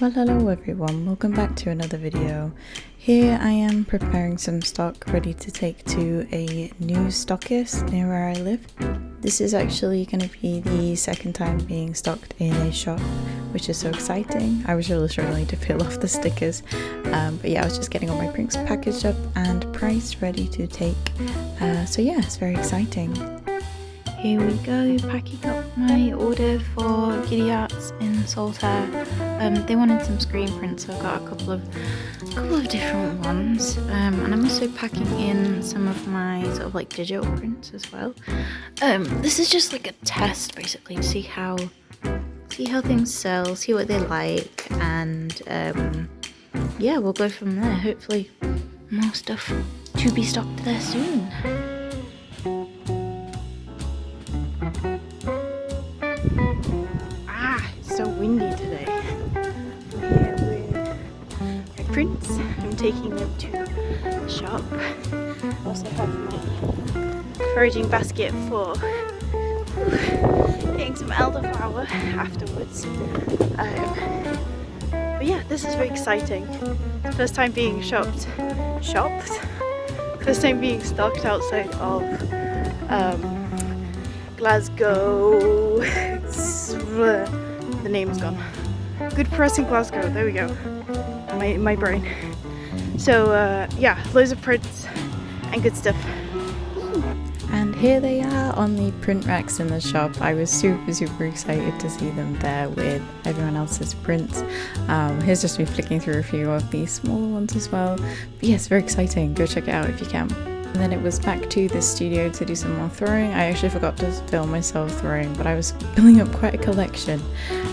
Well, hello everyone, welcome back to another video. Here I am preparing some stock ready to take to a new stockist near where I live. This is actually going to be the second time being stocked in a shop, which is so exciting. I was really struggling to peel off the stickers, but yeah, I was just getting all my prints packaged up and priced ready to take. So yeah, it's very exciting. Here we go, packing up my order for Giddy Arts in Saltaire. They wanted some screen prints, so I've got a couple of different ones. And I'm also packing in some of my sort of like digital prints as well. This is just like a test basically to see how things sell, see what they like, and yeah, we'll go from there. Hopefully more stuff to be stocked there soon. So windy today. I'm here with my prints. I'm taking them to the shop. I also have my foraging basket for getting some elderflower afterwards. But yeah, this is very exciting. First time being shopped. First time being stocked outside of Glasgow. The name's gone. Good press in Glasgow. There we go. My brain. So yeah, loads of prints and good stuff. And here they are on the print racks in the shop. I was super excited to see them there with everyone else's prints. Here's just me flicking through a few of these smaller ones as well. But yes, very exciting. Go check it out if you can. And then it was back to the studio to do some more throwing. I actually forgot to film myself throwing, but I was building up quite a collection.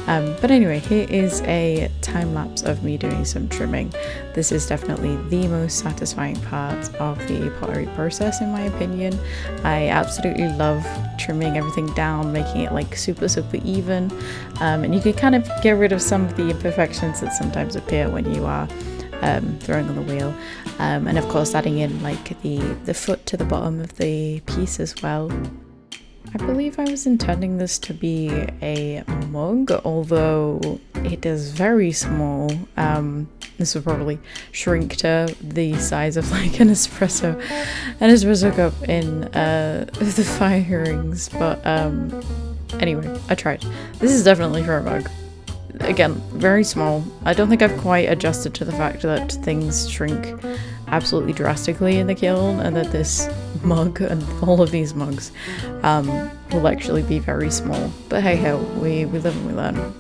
But anyway, here is a time lapse of me doing some trimming. This is definitely the most satisfying part of the pottery process in my opinion. I absolutely love trimming everything down, making it like super even. And you can kind of get rid of some of the imperfections that sometimes appear when you are throwing on the wheel, and of course adding in like the foot to the bottom of the piece as well. I believe I was intending this to be a mug, although it is very small. This will probably shrink to the size of like an espresso cup in the firings, but anyway, I tried. This is definitely for a mug. Again, very small. I don't think I've quite adjusted to the fact that things shrink absolutely drastically in the kiln, and that this mug and all of these mugs will actually be very small. But hey ho, we live and we learn.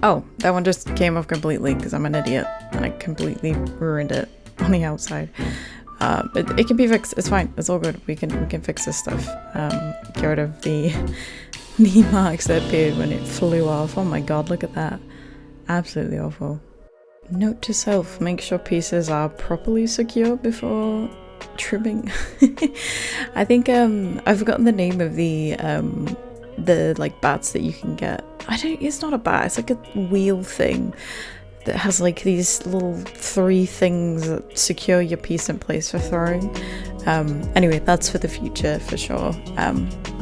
Oh, that one just came off completely because I'm an idiot and I completely ruined it on the outside. But it can be fixed. It's fine. It's all good. We can fix this stuff. Get rid of the marks that appeared when it flew off. Oh my god, look at that. Absolutely awful. Note to self, make sure pieces are properly secure before trimming. I think I've forgotten the name of the like bats that you can get. It's not a bat, it's like a wheel thing that has like these little 3 things that secure your piece in place for throwing. Anyway, that's for the future for sure.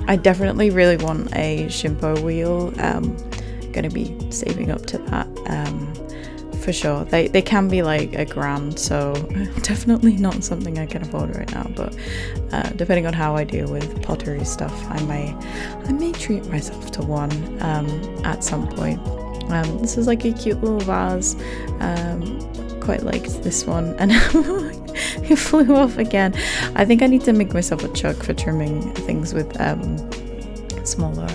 I definitely really want a Shimpo wheel. Gonna be saving up to that for sure. They can be like $1,000, so definitely not something I can afford right now, but depending on how I do with pottery stuff, I may treat myself to one at some point. This is like a cute little vase. Quite liked this one, and it flew off again. I think I need to make myself a chuck for trimming things with smaller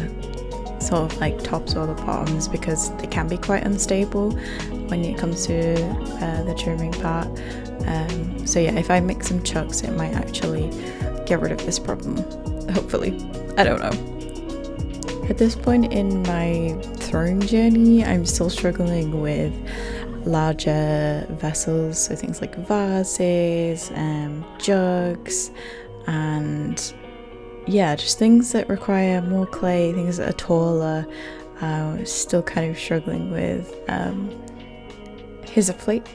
sort of like tops or the bottoms, because they can be quite unstable when it comes to the trimming part. So yeah, if I make some chucks, it might actually get rid of this problem, hopefully. I don't know. At this point in my throwing journey, I'm still struggling with larger vessels, so things like vases, jugs, and yeah, just things that require more clay, things that are taller. Still kind of struggling with. Here's a plate,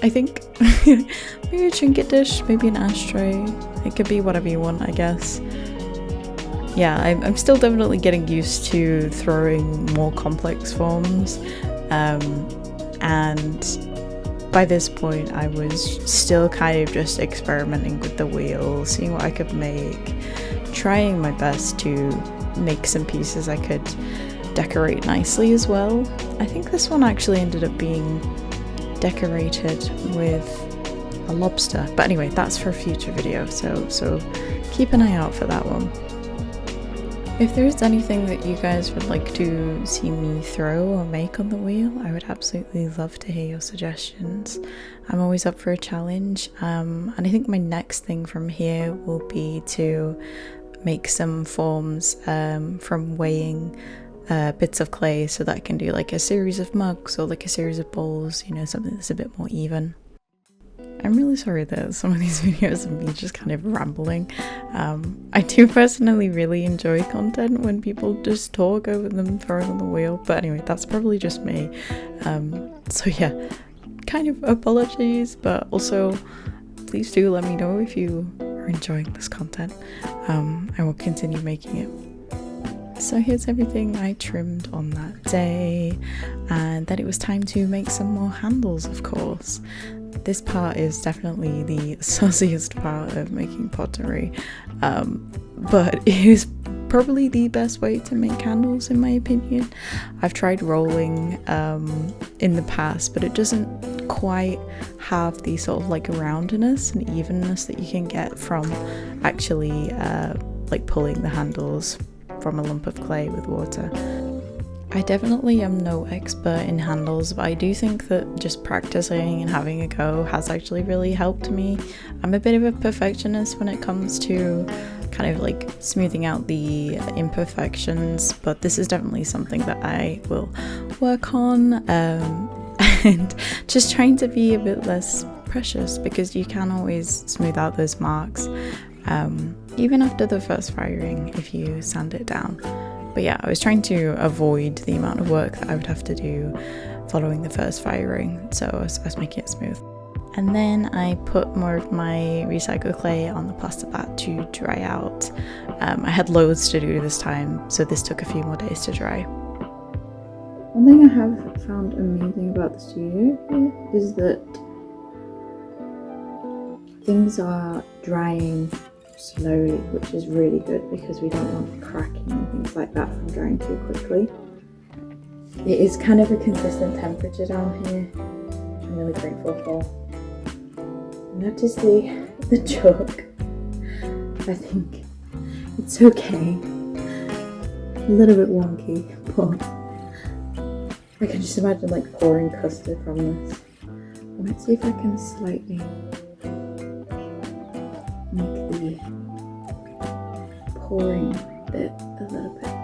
I think. Maybe a trinket dish, maybe an ashtray. It could be whatever you want, I guess. Yeah, I'm still definitely getting used to throwing more complex forms. and by this point I was still kind of just experimenting with the wheel, seeing what I could make, trying my best to make some pieces I could decorate nicely as well. I think this one actually ended up being decorated with a lobster, but anyway, that's for a future video, so keep an eye out for that one. If there's anything that you guys would like to see me throw or make on the wheel, I would absolutely love to hear your suggestions. I'm always up for a challenge, and I think my next thing from here will be to make some forms from weighing bits of clay, so that I can do like a series of mugs or like a series of bowls, you know, something that's a bit more even. I'm really sorry that some of these videos of me just kind of rambling. I do personally really enjoy content when people just talk over them throwing on the wheel, but anyway, that's probably just me. So yeah, kind of apologies, but also please do let me know if you are enjoying this content. I will continue making it. So here's everything I trimmed on that day, and then it was time to make some more handles, of course. This part is definitely the sauciest part of making pottery, but it is probably the best way to make candles in my opinion. I've tried rolling in the past, but it doesn't quite have the sort of like roundness and evenness that you can get from actually like pulling the handles from a lump of clay with water. I definitely am no expert in handles, but I do think that just practicing and having a go has actually really helped me. I'm a bit of a perfectionist when it comes to kind of like smoothing out the imperfections, but this is definitely something that I will work on, and just trying to be a bit less precious, because you can always smooth out those marks, even after the first firing if you sand it down. But yeah, I was trying to avoid the amount of work that I would have to do following the first firing, so I was making it smooth. And then I put more of my recycled clay on the plastic bat to dry out. I had loads to do this time, so this took a few more days to dry. One thing I have found amazing about the studio here is that things are drying slowly, which is really good because we don't want cracking and things like that from drying too quickly. It is kind of a consistent temperature down here, which I'm really grateful for. Notice the jug. I think it's okay. A little bit wonky, but I can just imagine like pouring custard from this. Let's see if I can slightly make the pouring bit a little bit better.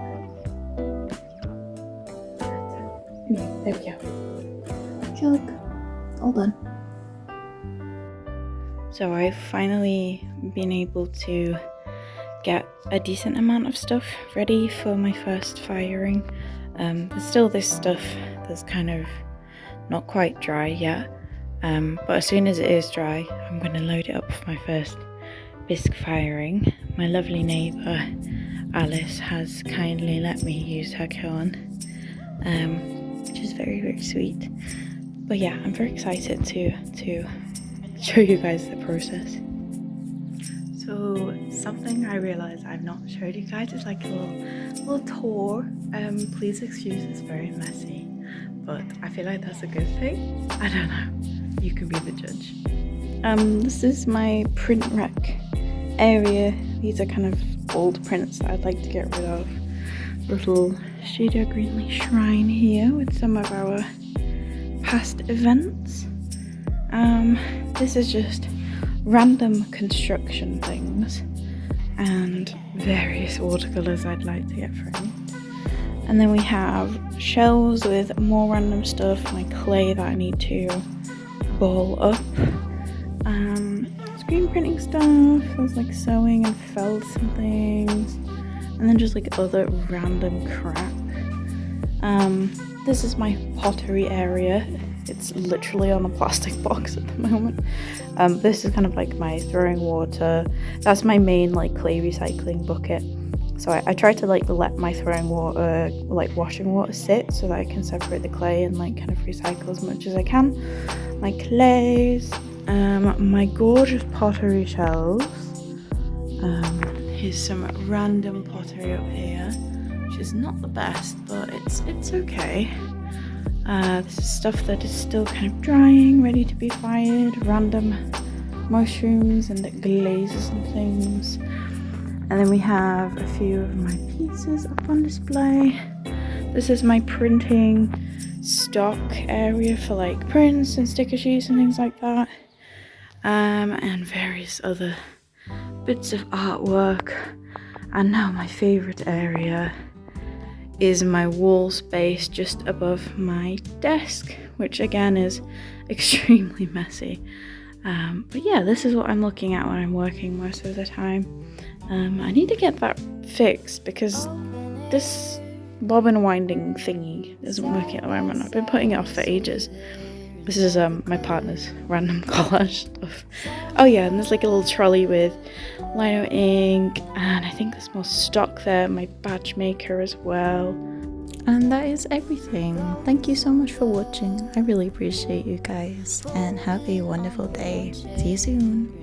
Anyway, there we go. Jug, all done. So I've finally been able to get a decent amount of stuff ready for my first firing. There's still this stuff that's kind of not quite dry yet, but as soon as it is dry, I'm going to load it up for my first bisque firing. My lovely neighbour Alice has kindly let me use her kiln, which is very, very sweet. But yeah, I'm very excited to show you guys the process. So something I realised I've not showed you guys is like a little tour. Please excuse it's very messy, but I feel like that's a good thing. I don't know, you can be the judge. This is my print rack area. These are kind of old prints that I'd like to get rid of. Little Studio Greenleaf shrine here with some of our past events. This is just random construction things and various watercolors I'd like to get framed. And then we have shelves with more random stuff, like clay that I need to ball up. Screen printing stuff, there's like sewing and felt and things, and then just like other random crap. This is my pottery area. It's literally on a plastic box at the moment. This is kind of like my throwing water. That's my main like clay recycling bucket. So I try to like let my throwing water, like washing water, sit so that I can separate the clay and like kind of recycle as much as I can. My clays, my gorgeous pottery shelves. Here's some random pottery up here, which is not the best, but it's okay. This is stuff that is still kind of drying, ready to be fired. Random mushrooms and glazes and things. And then we have a few of my pieces up on display. This is my printing stock area for like prints and sticker sheets and things like that. And various other bits of artwork. And now my favorite area is my wall space just above my desk, which again is extremely messy. But yeah, this is what I'm looking at when I'm working most of the time. I need to get that fixed because this bobbin winding thingy isn't working at the moment. I've been putting it off for ages. This is my partner's random collage stuff. Oh yeah, and there's like a little trolley with lino ink, and I think there's more stock there, my badge maker as well. And that is everything. Thank you so much for watching. I really appreciate you guys, and have a wonderful day. See you soon.